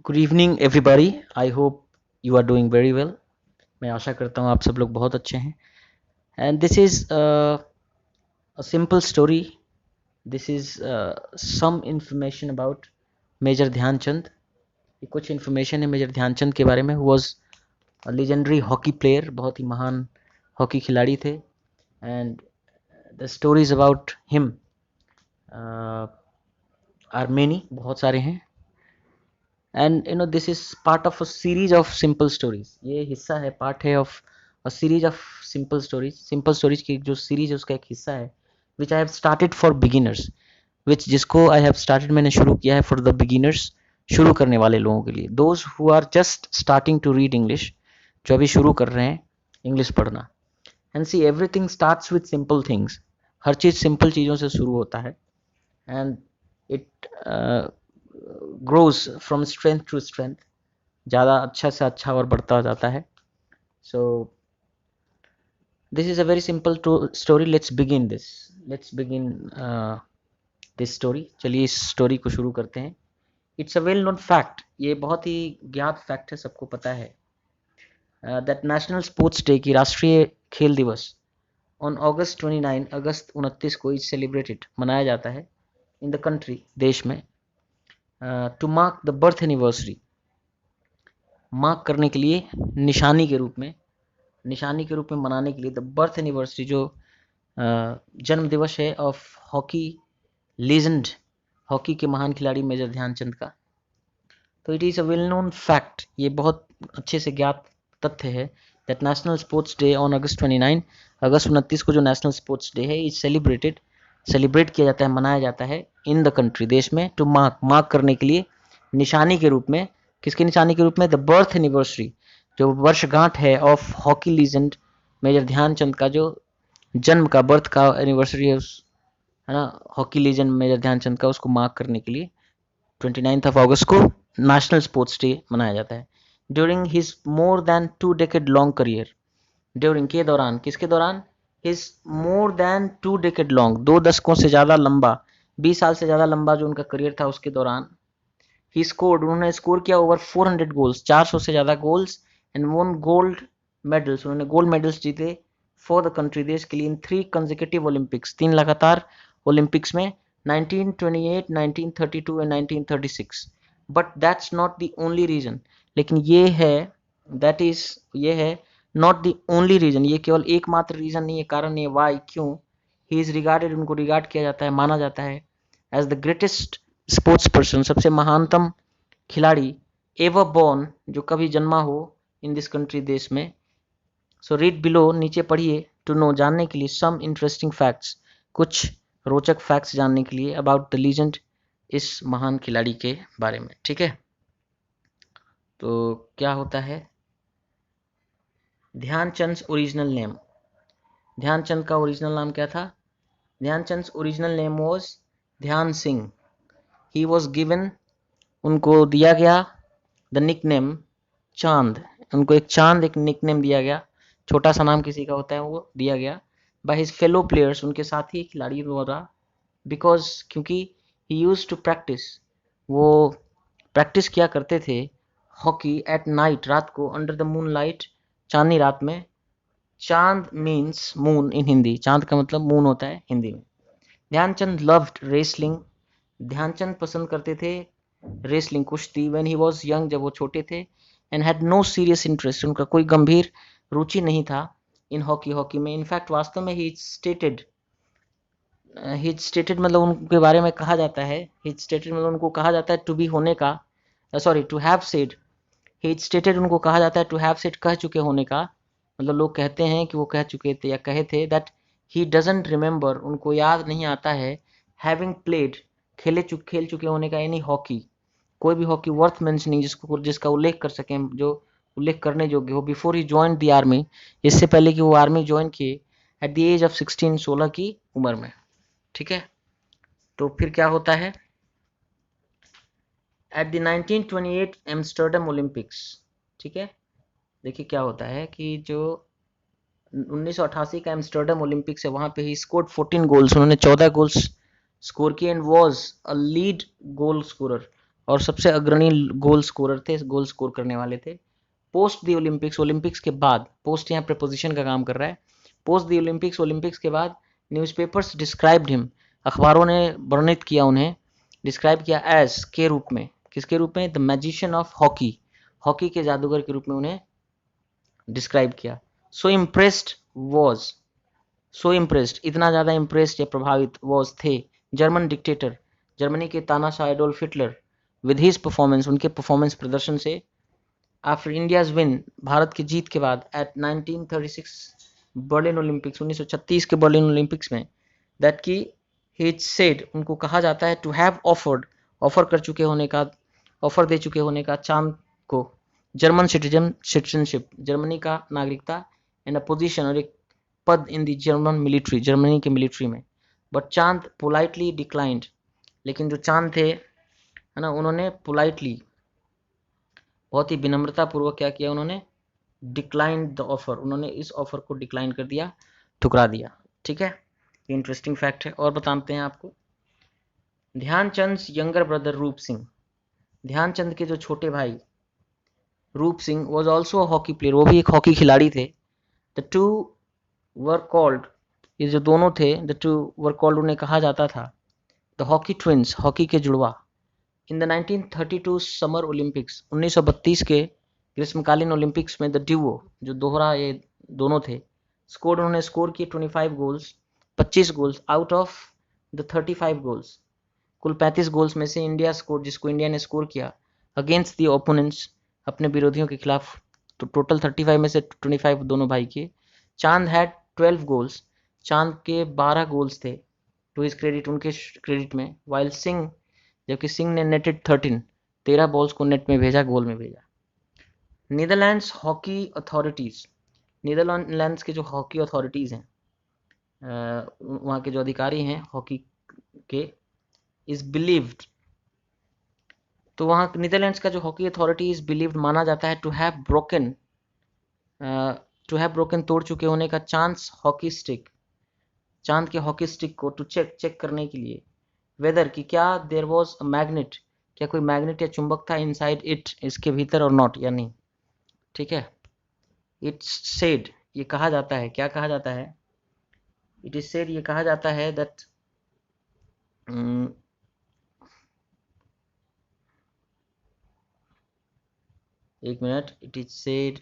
Good evening everybody. I hope you are doing very well. मैं आशा करता हूँ आप सब लोग बहुत अच्छे हैं। And this is a simple story. This is some information about major Dhyanchand. ये कुछ इन्फॉर्मेशन है मेजर ध्यानचंद के बारे में। Was a legendary hockey player, बहुत ही महान हॉकी खिलाड़ी थे। And the stories about him are many, बहुत सारे हैं। And this is part of a series of simple stories. ये हिस्सा है, पार्ट है of a series of simple stories. Simple stories की जो सीरीज है उसका एक हिस्सा है, which I have started for beginners. जिसको आई हैव स्टार्टेड, मैंने शुरू किया है फॉर द बिगिनर्स, शुरू करने वाले लोगों के लिए। Those who are just starting to read English, जो अभी शुरू कर रहे हैं इंग्लिश पढ़ना। And see, everything starts with simple things. हर चीज़ सिंपल चीज़ों से शुरू होता है। And it grows from strength to strength, ज़्यादा अच्छा से अच्छा और बढ़ता जाता है। So this is a very simple story. Let's begin this story. चलिए इस स्टोरी को शुरू करते हैं। It's a well known fact, ये बहुत ही ज्ञात फैक्ट है, सबको पता है, दैट नेशनल स्पोर्ट्स डे, की राष्ट्रीय खेल दिवस, ऑन अगस्त 29, अगस्त 29 को इज सेलिब्रेटेड, मनाया जाता है इन द कंट्री, देश में, to mark the birth anniversary, mark करने के लिए, निशानी के रूप में मनाने के लिए, द बर्थ एनिवर्सरी, जो जन्म दिवस है ऑफ हॉकी लीजेंड, हॉकी के महान खिलाड़ी मेजर ध्यानचंद का। तो it is a well known fact, ये बहुत अच्छे से ज्ञात तथ्य है, that national sports day on August 29, अगस्त 29 को जो नेशनल स्पोर्ट्स डे है, इज सेलिब्रेट किया जाता है, मनाया जाता है इन द कंट्री, देश में, टू मार्क करने के लिए, निशानी के रूप में। किसकी निशानी के रूप में? द बर्थ एनिवर्सरी, जो वर्षगांठ है of hockey legend major Dhyanchand का, जो जन्म का, बर्थ का एनिवर्सरी है उस, है ना, हॉकी लीजेंड मेजर ध्यानचंद का, उसको मार्क करने के लिए 29 ऑफ अगस्त को नेशनल स्पोर्ट्स डे मनाया जाता है। During his more than 2 decade long career, during के दौरान, किसके दौरान? His more than 2 decade long, 2 दशकों से ज़्यादा लंबा, 20 साल से ज़्यादा लंबा जो उनका करियर था, उसके दौरान ही स्कोर्ड, उन्होंने स्कोर किया ओवर 400 गोल्स, 400 से ज़्यादा goals, and one gold medals, उन्होंने गोल्ड मेडल्स जीते फॉर द कंट्री, देश के लिए, इन 3 कंसेक्यूटिव ओलंपिक्स, 3 लगातार ओलंपिक्स में, 1928, 1932 and 1936। But that's not the only reason, लेकिन ये है, ये है नॉट द ओनली रीजन, ये केवल एकमात्र रीजन नहीं है, कारण नहीं है। वाई, क्यों? ही इज रिगार्डेड, उनको रिगार्ड किया जाता है, माना जाता है as the greatest sports person, सबसे महानतम खिलाड़ी, एवर बॉर्न, जो कभी जन्मा हो इन दिस कंट्री, देश में। सो रीड बिलो, नीचे पढ़िए, टू नो, जानने के लिए, सम इंटरेस्टिंग फैक्ट्स, कुछ रोचक फैक्ट्स जानने के लिए, अबाउट द लीजेंड, इस महान खिलाड़ी के बारे में। ठीक है, तो क्या होता है? ध्यानचंद ओरिजिनल नेम, ध्यानचंद का ओरिजिनल नाम क्या था? ध्यानचंद ओरिजिनल नेम वॉज ध्यान सिंह। ही वॉज गिवन, उनको दिया गया, द निक नेम चांद, उनको एक चांद, एक निक नेम दिया गया, छोटा सा नाम किसी का होता है वो दिया गया, बाय हिज फेलो प्लेयर्स, उनके साथी खिलाड़ी द्वारा, बिकॉज, क्योंकि ही यूज टू प्रैक्टिस, वो प्रैक्टिस किया करते थे हॉकी एट नाइट, रात को, अंडर द मून लाइट, चांदनी रात में। चांद मीन्स मून इन हिंदी, चांद का मतलब मून होता है हिंदी में। ध्यानचंद लव्ड रेसलिंग, ध्यानचंद पसंद करते थे रेसलिंग, कुश्ती, व्हेन ही वाज यंग, जब वो छोटे थे, and had no serious interest, उनका कोई गंभीर रुचि नहीं था इन हॉकी में। इनफैक्ट वास्तव में ही स्टेटेड मतलब उनके बारे में कहा जाता है, ही स्टेटेड मतलब उनको कहा जाता है टू बी होने का, sorry, to have said, he stated उनको कहा जाता है टू हैव सेड, कह चुके होने का, मतलब लोग कहते हैं कि वो कह चुके थे या कहे थे, दैट ही डजंट रिमेंबर, उनको याद नहीं आता है, हैविंग प्लेड, खेल चुके होने का, एनी हॉकी, कोई भी हॉकी वर्थ मेंशनिंग, जिसका उल्लेख कर सकें, जो उल्लेख करने योग्य हो, before he join the army, इससे पहले कि वो आर्मी ज्वाइन किए, एट द एज ऑफ 16, 16 की उम्र में। ठीक है, तो फिर क्या होता है? एट द 1928 एम्स्टर्डम ओलंपिक्स, ठीक है, देखिए क्या होता है कि जो 1988 का एम्स्टर्डम ओलंपिक्स है, वहां पे ही स्कोर्ड 14 गोल्स, उन्होंने 14 गोल्स स्कोर किए, and was a lead goal scorer, और सबसे अग्रणी गोल स्कोरर थे, गोल स्कोर करने वाले थे। पोस्ट दी ओलंपिक्स, ओलंपिक्स के बाद, पोस्ट यहाँ प्रीपोजिशन का काम कर रहा है। पोस्ट दी ओलंपिक्स, ओलंपिक्स के बाद न्यूज़पेपर्स डिस्क्राइब्ड हिम, अखबारों ने वर्णित किया उन्हें, डिस्क्राइब किया एज के रूप में, किसके रूप में, the magician of hockey, hockey के जादूगर के रूप में उन्हें डिस्क्राइब किया। So impressed was, so impressed इतना ज़्यादा इम्प्रेस्ड या प्रभावित, वॉज थे, जर्मन डिक्टेटर, जर्मनी के तानाशाह Adolf Hitler, with his performance, उनके परफॉर्मेंस प्रदर्शन से, आफ्टर इंडियाज विन, भारत की जीत के बाद, एट 1936 बर्लिन ओलंपिक्स, 1936 के बर्लिन ओलंपिक्स में, दैट की ही सेड, उनको कहा जाता है, टू हैव ऑफर्ड, ऑफर कर चुके होने का, ऑफर दे चुके होने का चांद को, जर्मन सिटीजनशिप, जर्मनी का नागरिकता, एंड अ पोजीशन, और एक पद in the German military, Germany के मिलिट्री में। बट चांद पोलाइटली डिक्लाइंड, लेकिन जो चांद थे, है ना, उन्होंने पोलाइटली, बहुत ही विनम्रता पूर्वक क्या किया उन्होंने, डिक्लाइन द ऑफर, उन्होंने इस ऑफर को डिक्लाइन कर दिया, ठुकरा दिया। ठीक है, ये इंटरेस्टिंग फैक्ट है। और बताते हैं आपको, ध्यानचंद यंगर ब्रदर रूप सिंह, ध्यानचंद के जो छोटे भाई रूप Singh was also hockey player, वो भी एक हॉकी खिलाड़ी थे। द टू वर कॉल्ड, ये जो दोनों थे, द टू वर कॉल्ड, उन्हें कहा जाता था द हॉकी ट्विंस, हॉकी के जुड़वा। इन द 1932 समर ओलंपिक्स, 1932 के ग्रीष्मकालीन ओलंपिक्स में, द ड्यूओ, जो दोहरा ये दोनों थे, स्कोर, उन्होंने स्कोर किए 25 goals, 25 goals, out of the 35 goals, कुल 35 गोल्स में से इंडिया स्कोर, जिसको इंडिया ने स्कोर किया, अगेंस्ट द ओपोनेंट्स, अपने विरोधियों के खिलाफ, तो टोटल 35 में से 25 दोनों भाई के। चांद हैड 12 गोल्स, चांद के 12 गोल्स थे, टू हिज क्रेडिट, उनके क्रेडिट में, वाइल सिंह, जबकि सिंह ने नेटेड 13 बॉल्स को नेट में भेजा, गोल में भेजा। नीदरलैंड्स हॉकी अथॉरिटीज, नीदरलैंड्स के जो हॉकी अथॉरिटीज हैं, वहाँ के जो अधिकारी हैं हॉकी के, इज बिलीव्ड, तो वहाँ नीदरलैंड्स का जो हॉकी अथॉरिटी इज बिलीव्ड, माना जाता है, टू हैव ब्रोकन, तोड़ चुके होने का, चांस हॉकी स्टिक, चांद के हॉकी स्टिक को, टू चेक करने के लिए, वेदर कि क्या, देयर वाज अ मैग्नेट, क्या कोई मैग्नेट या चुंबक था, इनसाइड इट, इसके भीतर, और नॉट, या नहीं। ठीक है, इट्स सेड, ये कहा जाता है, क्या कहा जाता है, इट इज सेड, ये कहा जाता है, दैट एक minute, it is said,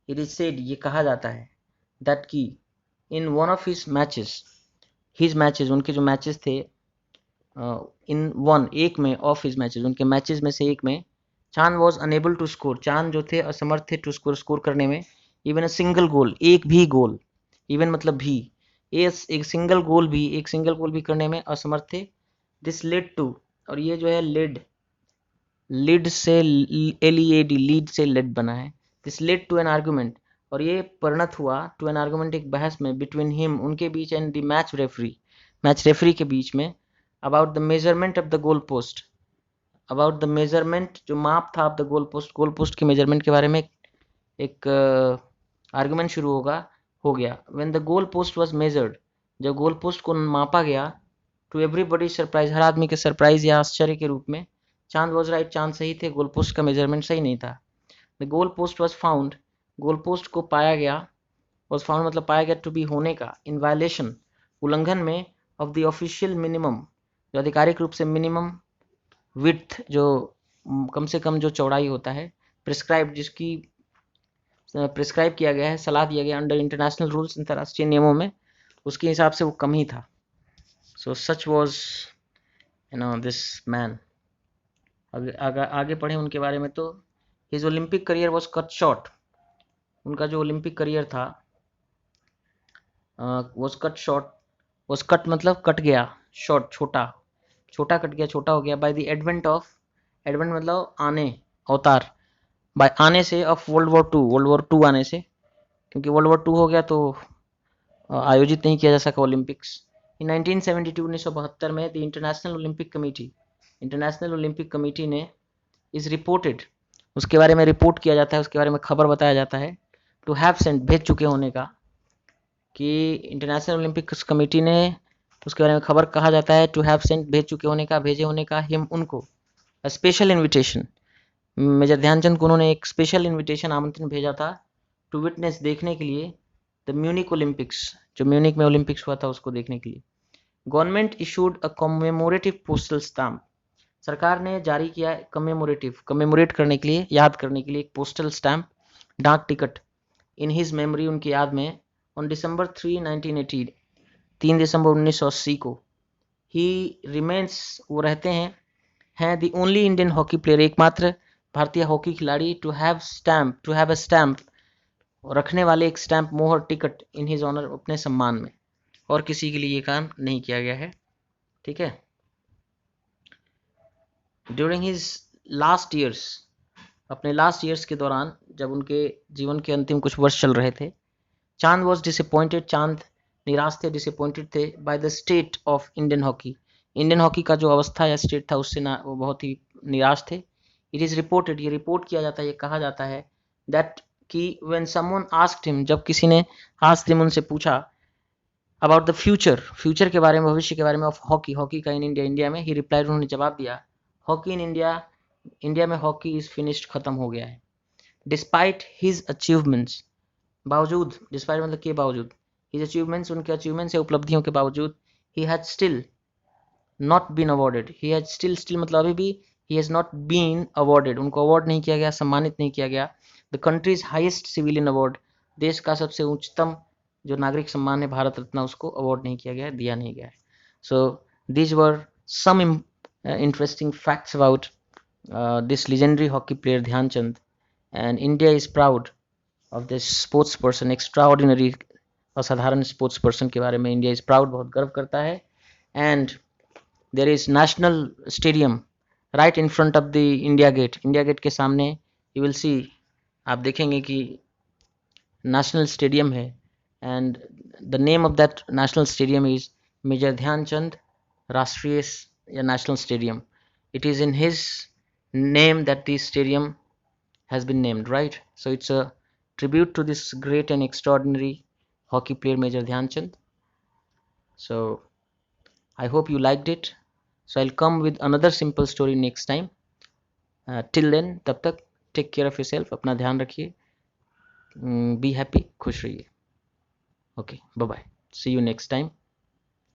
it is said, ये कहा जाता है, दैट की in one of his matches, उनके जो मैचेस थे, इन वन, एक में, ऑफ हिज मैचेस, उनके मैचेस में से एक में, चांद वॉज अनेबल टू स्कोर, चांद जो थे असमर्थ थे टू स्कोर करने में, इवन अ सिंगल गोल, एक भी गोल, इवन मतलब भी, एक सिंगल गोल भी करने में असमर्थ थे। दिस लेड टू, और ये जो है लीड से, LEAD, लीड से लेड बना है, this led to an argument, और ये परिणत हुआ टू एन आर्गुमेंट, एक बहस में, बिटवीन हिम, उनके बीच, एंड द मैच रेफरी के बीच में, about the measurement of the goal post, about the measurement, जो माप था, ऑफ द गोल पोस्ट के मेजरमेंट के बारे में एक आर्गुमेंट शुरू हो गया। When the goal post was measured, जब गोल पोस्ट को मापा गया, टू एवरीबडी सरप्राइज, हर आदमी के सरप्राइज या आश्चर्य के रूप में, चांद वॉज राइट, चांद सही थे, गोल पोस्ट का मेजरमेंट सही नहीं था। The goal post was found, goal post को पाया गया, वॉज फाउंड मतलब पाया गया, टू बी होने का, इन वायलेशन, उल्लंघन में, ऑफ द ऑफिशियल मिनिमम, जो आधिकारिक रूप से मिनिमम विड्थ, जो कम से कम जो चौड़ाई होता है, प्रिस्क्राइब, जिसकी प्रिस्क्राइब किया गया है, सलाह दिया गया, अंडर इंटरनेशनल रूल्स, अंतर्राष्ट्रीय नियमों में, उसके हिसाब से वो कम ही था। सो सच वॉज दिस मैन। आगे पढ़े उनके बारे में, तो his Olympic career was cut short, उनका जो ओलंपिक करियर था, वॉज कट मतलब कट गया, शॉर्ट छोटा कट गया, छोटा हो गया, बाय द एडवेंट मतलब आने, अवतार, बाय आने से, ऑफ वर्ल्ड वॉर टू आने से, क्योंकि वर्ल्ड वॉर 2 हो गया तो आयोजित नहीं किया जा सका ओलंपिक्स। इन 1972 में द इंटरनेशनल ओलंपिक कमेटी ने इज रिपोर्टेड, उसके बारे में रिपोर्ट किया जाता है, उसके बारे में खबर बताया जाता है, टू हैव सेंट, भेज चुके होने का, कि इंटरनेशनल ओलंपिक्स कमेटी ने उसके बारे में खबर कहा जाता है टू हैव सेंट, भेज चुके होने का, भेजे होने का, हिम उनको स्पेशल इन्विटेशन, मेजर ध्यानचंद को उन्होंने एक स्पेशल इन्विटेशन आमंत्रण भेजा था टू विटनेस, देखने के लिए द म्यूनिक ओलंपिक्स, जो म्यूनिक में ओलंपिक्स हुआ था उसको देखने के लिए। Government issued a commemorative postal stamp, सरकार ने जारी किया कमेमोरेटिव, कमेमोरेट करने के लिए, याद करने के लिए एक पोस्टल स्टैम्प, डाक टिकट, इन हिज मेमोरी, उनकी याद में, ऑन December 3, 1980, 3 दिसंबर 1980 को, ही रिमेन्स, वो रहते हैं the only Indian hockey player, एकमात्र भारतीय हॉकी खिलाड़ी टू हैव अ स्टैम्प, रखने वाले एक स्टैम्प, मोहर, टिकट, इन हिज ऑनर, अपने सम्मान में, और किसी के लिए ये काम नहीं किया गया है। ठीक है। ड्यूरिंग हिज लास्ट ईयर्स, अपने लास्ट ईयर्स के दौरान, जब उनके जीवन के अंतिम कुछ वर्ष चल रहे थे, चांद वॉज डिसअपॉइंटेड, चांद निराश थे, डिसअपॉइंटेड थे by the state of Indian hockey, Indian hockey का जो अवस्था या स्टेट था उससे ना, वो बहुत ही निराश थे। इट इज़ रिपोर्टेड, ये रिपोर्ट किया जाता है, ये कहा जाता है दैट कि व्हेन समवन आस्क्ड हिम, जब किसी ने आस्क्ड हिम, उनसे पूछा अबाउट द फ्यूचर, फ्यूचर के बारे में, भविष्य के बारे में, ऑफ हॉकी, हॉकी का इन इंडिया, इंडिया में, ही रिप्लाइड, उन्होंने जवाब दिया, हॉकी इन इंडिया, इंडिया में हॉकी इज फिनिश्ड, खत्म हो गया है। डिस्पाइट हिज अचीवमेंट्स, बावजूद, डिस्पाइट मतलब के बावजूद, हिज अचीवमेंट्स, उनके अचीवमेंट्स या उपलब्धियों के बावजूद, he has still not been awarded, he has still, still मतलब अभी भी, he has not been awarded, उनको अवार्ड नहीं किया गया, सम्मानित नहीं किया गया, the country's highest civilian award, देश का सबसे उच्चतम जो नागरिक सम्मान है भारत रत्न, उसको अवार्ड नहीं किया गया, दिया नहीं गया है। So these were some interesting facts about this legendary hockey player Dhyanchand, and India is proud of this sports person, extraordinary, असाधारण स्पोर्ट्स पर्सन के बारे में इंडिया इज प्राउड, बहुत गर्व करता है। And there is national stadium right in front of the India gate, India gate के सामने यू विल सी, आप देखेंगे कि नेशनल स्टेडियम है, and the name of that national stadium is major Dhyanchand राष्ट्रीय या national stadium, it is in his name that the stadium has been named, right? So it's a tribute to this great and extraordinary hockey player Major Dhyanchand. So I hope you liked it. So I'll come with another simple story next time. Till then, तब तक take care of yourself, अपना ध्यान रखिए, be happy, खुश रहिए. Okay, bye bye. See you next time.